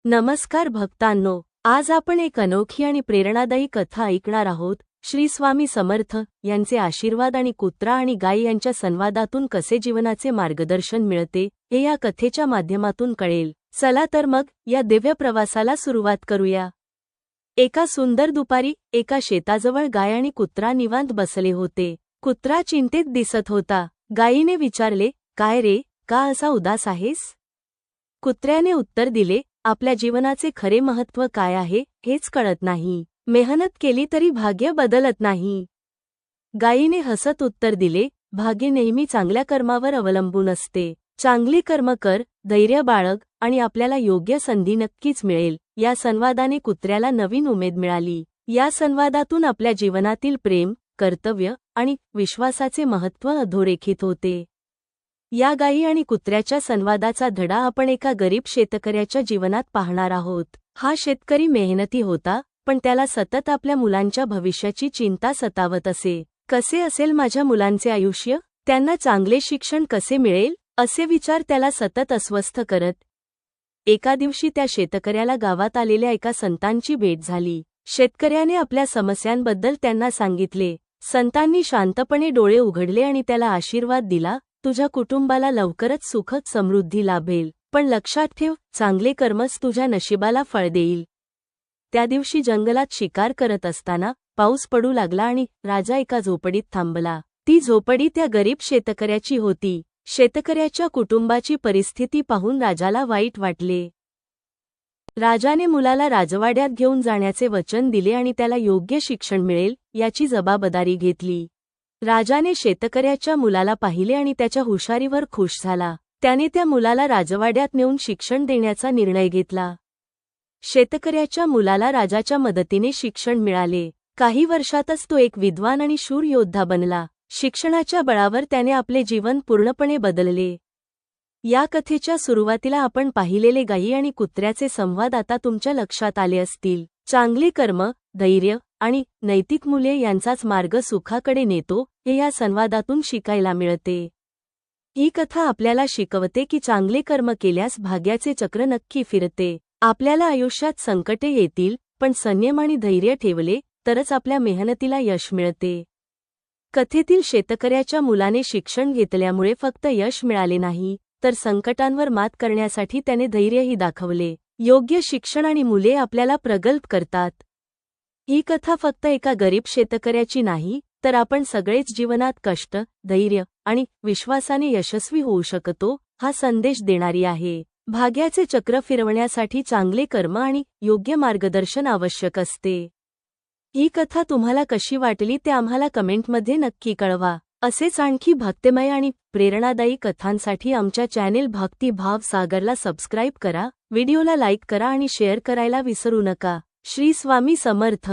नमस्कार भक्तांनो, आज आपण एक अनोखी आणि प्रेरणादायी कथा ऐकणार आहोत। श्री स्वामी समर्थ यांचे आशीर्वाद आणि कुत्रा आणि गाय यांच्या संवादातून कसे जीवनाचे मार्गदर्शन मिळते हे या कथेच्या माध्यमातून कळेल। चला तर मग या दिव्य प्रवासाला सुरुवात करूया। एका सुंदर दुपारी एका शेताजवळ गाय आणि कुत्रा निवांत बसले होते। कुत्रा चिंतेत दिसत होता। गायीने विचारले, "काय रे, का असा उदास आहेस?" कुत्र्याने उत्तर दिले, "आपल्या जीवनाचे खरे महत्त्व काय आहे हेच कळत नाही। मेहनत केली तरी भाग्य बदलत नाही." गायीने हसत उत्तर दिले, "भाग्य नेहमी चांगल्या कर्मावर अवलंबून असते। चांगली कर्म कर, धैर्य बाळग आणि आपल्याला योग्य संधी नक्कीच मिळेल." या संवादाने कुत्र्याला नवीन उमेद मिळाली। या संवादातून आपल्या जीवनातील प्रेम, कर्तव्य आणि विश्वासाचे महत्त्व अधोरेखित होते। या गायी आणि कुत्र्याच्या संवादाचा धडा आपण एका गरीब शेतकऱ्याच्या जीवनात पाहणार आहोत। हा शेतकरी मेहनती होता, पण त्याला सतत आपल्या मुलांच्या भविष्याची चिंता सतावत असे। कसे असेल माझ्या मुलांचे आयुष्य? त्यांना चांगले शिक्षण कसे मिळेल? असे विचार त्याला सतत अस्वस्थ करत। एका दिवशी त्या शेतकऱ्याला गावात आलेल्या एका संतांची भेट झाली। शेतकऱ्याने आपल्या समस्यांबद्दल त्यांना सांगितले। संतांनी शांतपणे डोळे उघडले आणि त्याला आशीर्वाद दिला, "तुझ्या कुटुंबाला लवकरच सुखद समृद्धी लाभेल, पण लक्षात ठेव, चांगले कर्मच तुझ्या नशिबाला फळ देईल." त्या दिवशी जंगलात शिकार करत असताना पाऊस पडू लागला आणि राजा एका झोपडीत थांबला। ती झोपडी त्या गरीब शेतकऱ्याची होती। शेतकऱ्याच्या कुटुंबाची परिस्थिती पाहून राजाला वाईट वाटले। राजाने मुलाला राजवाड्यात घेऊन जाण्याचे वचन दिले आणि त्याला योग्य शिक्षण मिळेल याची जबाबदारी घेतली। राजाने शेतकऱ्याच्या मुलाला पाहिले आणि त्याच्या हुशारीवर खुश झाला। त्याने त्या मुलाला राजवाड्यात नेऊन शिक्षण देण्याचा निर्णय घेतला। शेतकऱ्याच्या मुलाला राजाच्या मदतीने शिक्षण मिळाले। काही वर्षातच तो एक विद्वान आणि शूर योद्धा बनला। शिक्षणाच्या बळावर त्याने आपले जीवन पूर्णपणे बदलले। या कथेच्या सुरुवातीला आपण पाहिलेले गायी आणि कुत्र्याचे संवाद आता तुमच्या लक्षात आले असतील। चांगले कर्म, धैर्य आणि नैतिक मूल्ये यांचाच मार्ग सुखाकडे नेतो हे या संवादातून शिकायला मिळते। ही कथा आपल्याला शिकवते की चांगले कर्म केल्यास भाग्याचे चक्र नक्की फिरते। आपल्याला आयुष्यात संकटे येतील, पण संयम आणि धैर्य ठेवले तरच आपल्या मेहनतीला यश मिळते। कथेतील शेतकऱ्याच्या मुलाने शिक्षण घेतल्यामुळे फक्त यश मिळाले नाही, तर संकटांवर मात करण्यासाठी त्याने धैर्यही दाखवले। योग्य शिक्षण आणि मुले आपल्याला प्रगल्भ करतात। ही कथा फक्त एका गरीब शेतकऱ्याची नाही, तर आपण सगळेच जीवनात कष्ट, धैर्य आणि विश्वासाने यशस्वी होऊ शकतो हा संदेश देणारी आहे। भाग्याचे चक्र फिरवण्यासाठी चांगले कर्म आणि योग्य मार्गदर्शन आवश्यक असते। ही कथा तुम्हाला कशी वाटली ते आम्हाला कमेंटमध्ये नक्की कळवा। असेच आणखी भक्तिमय आणि प्रेरणादायी कथांसाठी आमच्या चॅनेल भक्ती भाव सागरला सबस्क्राईब करा, व्हिडिओला लाईक करा आणि शेअर करायला विसरू नका। श्री स्वामी समर्थ।